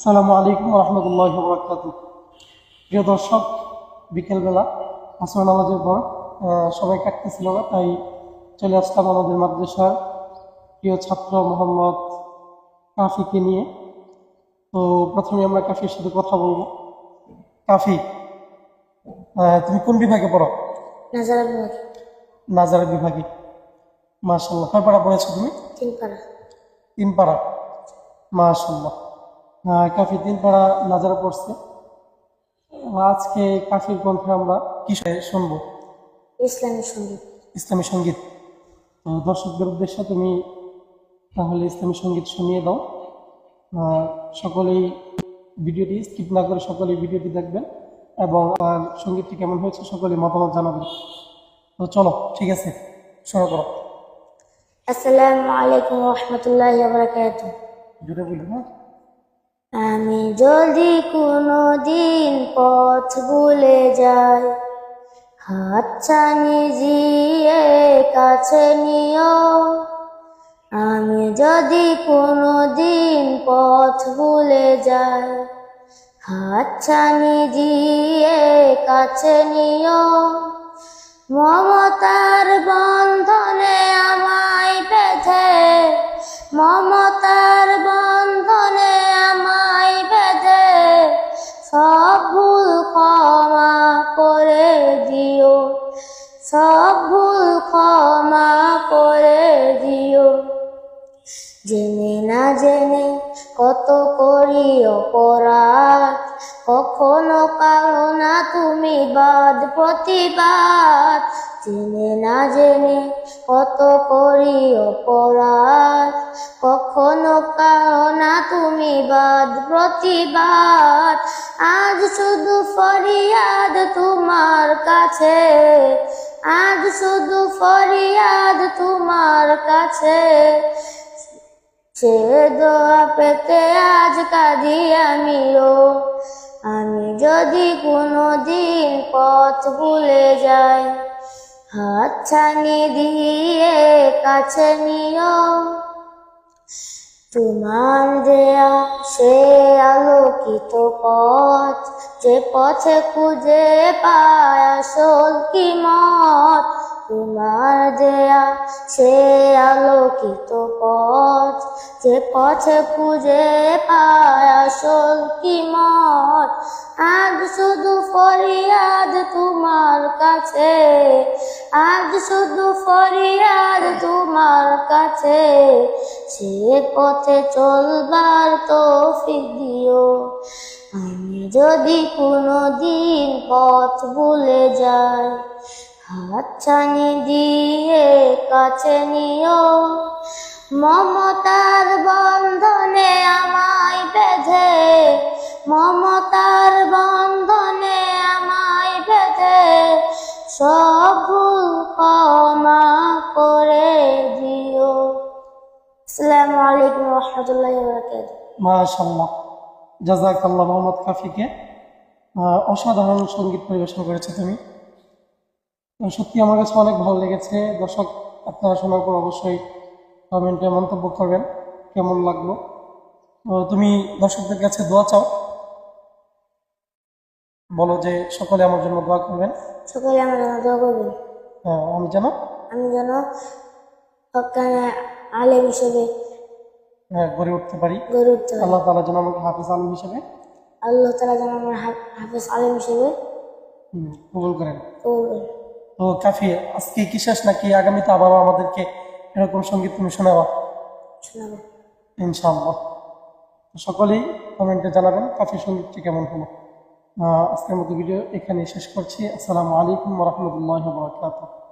আসসালামু আলাইকুম রহমতুল্লাহি ওয়া বারাকাতুহু। প্রিয় দর্শক, বিকেলবেলা আসর নামাজের পর সবাই কাটতেছিল না, তাই চলে আসলাম আমাদের মাদ্রাসার প্রিয় ছাত্র মোহাম্মদ কাফিকে নিয়ে। তো প্রথমে আমরা কাফির সাথে কথা বলবো। কাফি, তুমি কোন বিভাগে পড়ো? নাজারা বিভাগে। নাজারা বিভাগে। মাশাআল্লাহ, কয় পারা পড়েছো তুমি? 3 পারা। 3 পারা। মাশাআল্লাহ। কাফি 3 পারা নাজারা পড়ছে। আজকে কাফির কণ্ঠে আমরা কি শুনবো? ইসলামী সঙ্গীত। ইসলামী সঙ্গীত। তো দর্শকদের উদ্দেশ্যে তুমি তাহলে ইসলামী সঙ্গীত শুনিয়ে দাও। সকলেই ভিডিওটি স্কিপ না করে সকলেই ভিডিওটি দেখবেন এবং সঙ্গীতটি কেমন হয়েছে সকলেই মতামত জানাবেন। তো চলো, ঠিক আছে, শুরু করো। আসসালামু আলাইকুম ওয়া রাহমাতুল্লাহি ওয়া বারাকাতুহু। জুড়ে বলি। হ্যাঁ, আমি যদি কোনো দিন পথ ভুলে যাই, হাতছানি জিয়ে কাছে নিও। আমি যদি কোনো দিন পথ ভুলে যাই, হাতছানি দিয়ে কাছে নিও। মমতার বন্ধনে আমায় বেঁধে, মমতার বন্ধনে আমায় বেঁধে সব ভুল ক্ষমা করে দিও, সব ভুল ক্ষমা করে দিও। জেনে না জেনে কত করি অপরাধ, কখনো পারো না তুমি বাদ প্রতিবাদ। জেনে না জেনে কত করি অপরাধ, কখনো পারো না তুমি বাদ প্রতিবাদ। আজ শুধু ফরিয়াদ তোমার কাছে, আজ শুধু ফরিয়াদ তোমার কাছে। সে দোয়া পেতে আজ কাঁদি আমিও। আমি যদি কোনো দিন পথ ভুলে যাই, হাতছানি দিয়ে কাছে নিও। তোমার দেয়া সে আলোকিত পথ, যে পথে খুঁজে পায় আসল কিমত। তোমার দেয়া সে আলোকিত পথ, যে পথে খুঁজে পায় আসল কিমত। আজ শুধু ফরিয়াদ তোমার কাছে, আজ শুধু ফরিয়াদ তোমার কাছে। সে পথে চলবার তৌফিক দিও। আমি যদি কোনো দিন পথ ভুলে যাই, হাতছানি দিয়ে কাছে নিও। মমতার বন্ধনে আমায় বেঁধে, মমতার বন্ধনে আমায় বেঁধে সব ভুল ক্ষমা করে দিও। আসসালামু আলাইকুম ওয়া রাহমাতুল্লাহি ওয়া বারাকাতুহু। মাশাআল্লাহ, জাযাকাল্লাহ মোহাম্মদ কাফিকে। অসাধারণ সঙ্গীত পরিবেশন করেছে তুমি। সত্যি আমার কাছে অনেক ভালো লেগেছে। দর্শক, আপনারা শোনার পর অবশ্যই কমেন্টে মন্তব্য করবেন কেমন লাগলো। তুমি দর্শকদের কাছে দোয়া চাও, বলো যে সকলে আমার জন্য দোয়া করবেন। সকলে আমার জন্য দোয়া করবেন। আমি যেন হক্কানে আলেম হিসেবে গড়ে উঠতে পারি। আল্লাহ তাআলা যেন আমাকে হাফেজ আলেম হিসেবে, আল্লাহ তাআলা যেন আমার হাফেজ আলেম হিসেবে কবুল করেন। তো কাফি, আজকে কি শেষ নাকি আগামীতে আবারও আমাদেরকে এরকম সঙ্গীত তুমি শোনাবা? শোনাবো ইনশাআল্লাহ। সকলেই কমেন্টে জানাবেন কাফি সঙ্গীতটি কেমন হলো। আজকের মতো ভিডিও এখানে শেষ করছি। আসসালামু আলাইকুম ওয়া রাহমাতুল্লাহি ওয়া বারাকাতুহু।